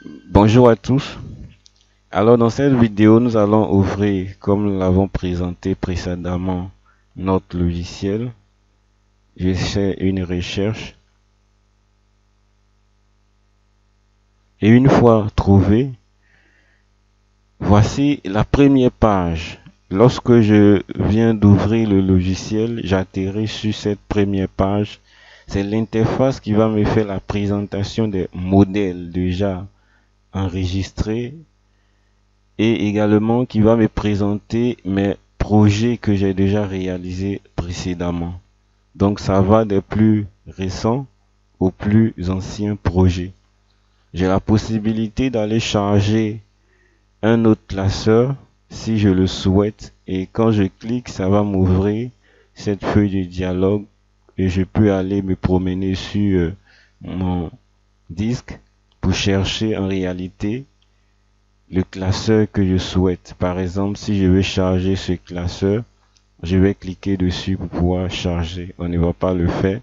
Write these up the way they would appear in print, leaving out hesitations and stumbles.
Bonjour à tous. Alors dans cette vidéo, nous allons ouvrir, comme nous l'avons présenté précédemment, notre logiciel. Je fais une recherche et une fois trouvé, voici la première page. Lorsque je viens d'ouvrir le logiciel, j'atterris sur cette première page. C'est l'interface qui va me faire la présentation des modèles déjà enregistrés et également qui va me présenter mes projets que j'ai déjà réalisés précédemment. Donc ça va des plus récents aux plus anciens projets. J'ai la possibilité d'aller charger un autre classeur si je le souhaite et quand je clique, ça va m'ouvrir cette feuille de dialogue et je peux aller me promener sur mon disque pour chercher en réalité le classeur que je souhaite. Par exemple, si je veux charger ce classeur, je vais cliquer dessus pour pouvoir charger. On ne va pas le faire.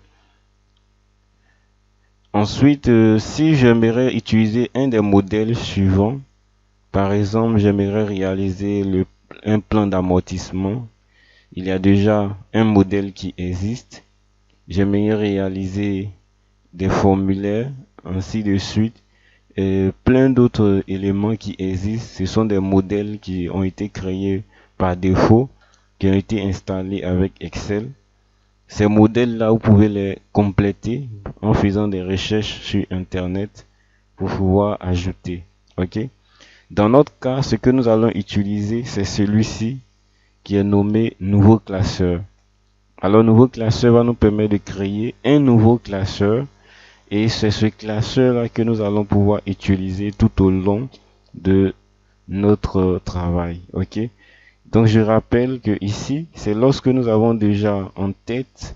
Ensuite, si j'aimerais utiliser un des modèles suivants, par exemple, j'aimerais réaliser un plan d'amortissement. Il y a déjà un modèle qui existe. J'aimerais réaliser des formulaires, ainsi de suite. Et plein d'autres éléments qui existent. Ce sont des modèles qui ont été créés par défaut, qui ont été installés avec Excel. Ces modèles-là, vous pouvez les compléter en faisant des recherches sur Internet pour pouvoir ajouter. OK? Dans notre cas, ce que nous allons utiliser, c'est celui-ci qui est nommé nouveau classeur. Alors, nouveau classeur va nous permettre de créer un nouveau classeur et c'est ce classeur-là que nous allons pouvoir utiliser tout au long de notre travail. OK? Donc, je rappelle que ici, c'est lorsque nous avons déjà en tête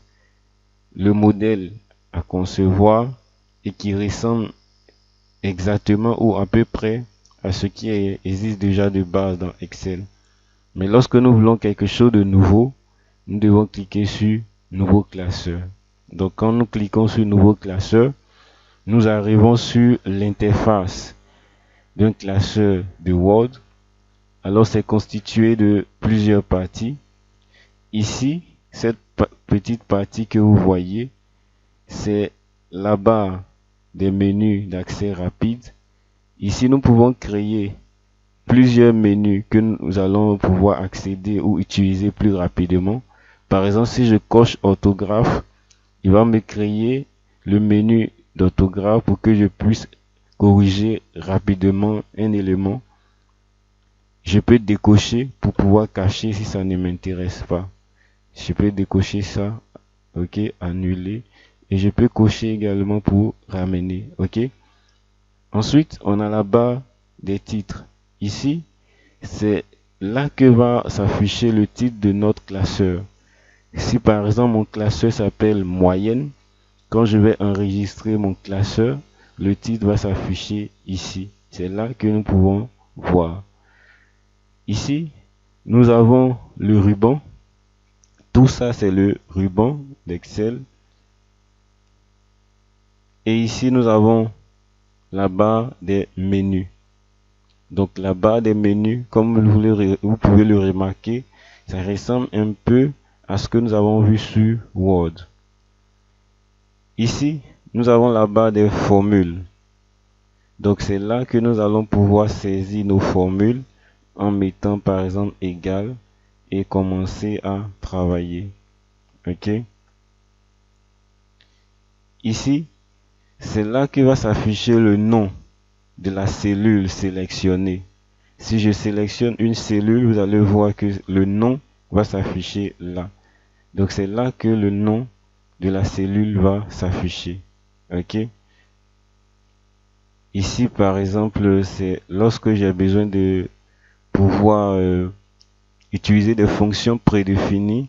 le modèle à concevoir et qui ressemble exactement ou à peu près à ce qui existe déjà de base dans Excel. Mais lorsque nous voulons quelque chose de nouveau, nous devons cliquer sur nouveau classeur. Donc, quand nous cliquons sur nouveau classeur, nous arrivons sur l'interface d'un classeur de Word. Alors, c'est constitué de plusieurs parties. Ici, cette petite partie que vous voyez, c'est la barre des menus d'accès rapide. Ici, nous pouvons créer plusieurs menus que nous allons pouvoir accéder ou utiliser plus rapidement. Par exemple, si je coche orthographe, il va me créer le menu d'orthographe pour que je puisse corriger rapidement un élément. Je peux décocher pour pouvoir cacher si ça ne m'intéresse pas. Je peux décocher ça, ok, annuler. Et je peux cocher également pour ramener, ok. Ensuite, on a la barre des titres. Ici, c'est là que va s'afficher le titre de notre classeur. Si par exemple mon classeur s'appelle moyenne, quand je vais enregistrer mon classeur, le titre va s'afficher ici. C'est là que nous pouvons voir. Ici, nous avons le ruban. Tout ça, c'est le ruban d'Excel. Et ici, nous avons la barre des menus. Donc, la barre des menus, comme vous pouvez le remarquer, ça ressemble un peu à ce que nous avons vu sur Word. Ici, nous avons la barre des formules. Donc, c'est là que nous allons pouvoir saisir nos formules en mettant par exemple égal et commencer à travailler. OK? Ici, c'est là que va s'afficher le nom de la cellule sélectionnée. Si je sélectionne une cellule, vous allez voir que le nom va s'afficher là. Donc c'est là que le nom de la cellule va s'afficher. OK? Ici, par exemple, c'est lorsque j'ai besoin de pouvoir utiliser des fonctions prédéfinies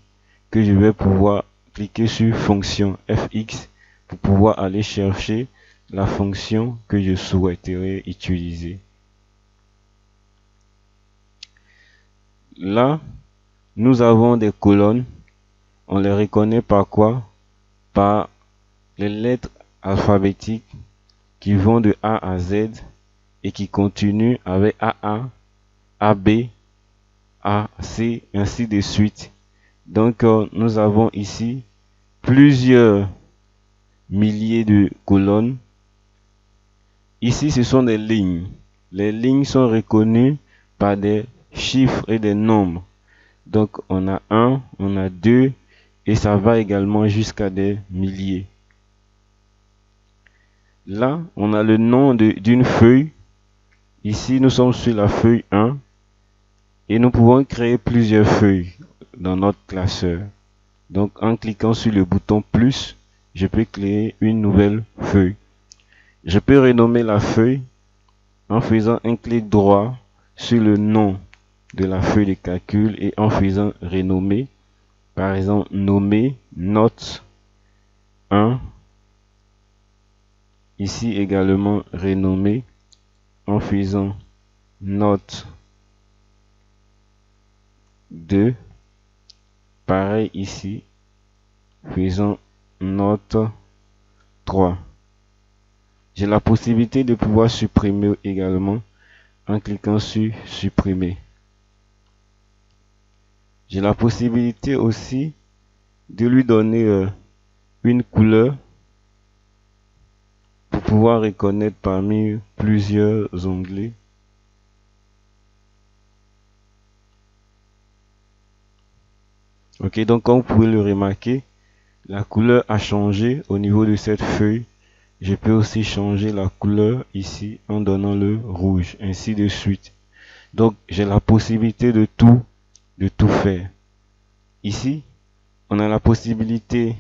que je vais pouvoir cliquer sur fonction fx pour pouvoir aller chercher la fonction que je souhaiterais utiliser. Là, nous avons des colonnes. On les reconnaît par quoi? Par les lettres alphabétiques qui vont de A à Z et qui continue avec AA, AB, AC, ainsi de suite. Donc, nous avons ici plusieurs milliers de colonnes. Ici, ce sont des lignes. Les lignes sont reconnues par des chiffres et des nombres. Donc, on a 1, on a 2, et ça va également jusqu'à des milliers. Là, on a le nom d'une feuille. Ici, nous sommes sur la feuille 1 et nous pouvons créer plusieurs feuilles dans notre classeur. Donc, en cliquant sur le bouton plus, je peux créer une nouvelle feuille. Je peux renommer la feuille en faisant un clic droit sur le nom de la feuille de calcul et en faisant renommer. Par exemple, nommer note 1. Ici également renommer en faisant note 2. Pareil ici, faisant note 3. J'ai la possibilité de pouvoir supprimer également en cliquant sur supprimer. J'ai la possibilité aussi de lui donner une couleur pour pouvoir reconnaître parmi plusieurs onglets. Ok, donc comme vous pouvez le remarquer, la couleur a changé au niveau de cette feuille. Je peux aussi changer la couleur ici en donnant le rouge, ainsi de suite. Donc j'ai la possibilité de tout faire. Ici, on a la possibilité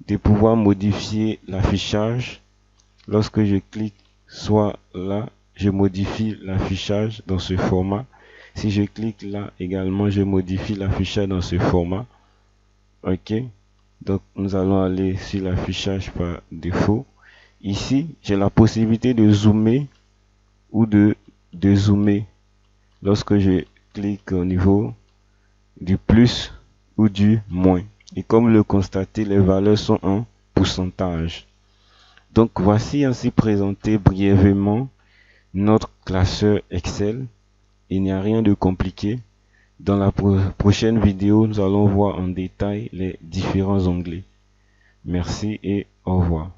de pouvoir modifier l'affichage. Lorsque je clique soit là, je modifie l'affichage dans ce format. Si je clique là également, je modifie l'affichage dans ce format. Ok, donc nous allons aller sur l'affichage par défaut. Ici, j'ai la possibilité de zoomer ou de zoomer lorsque je clique au niveau du plus ou du moins. Et comme le constatez, les valeurs sont en pourcentage. Donc voici ainsi présenté brièvement notre classeur Excel. Il n'y a rien de compliqué. Dans la prochaine vidéo, nous allons voir en détail les différents onglets. Merci et au revoir.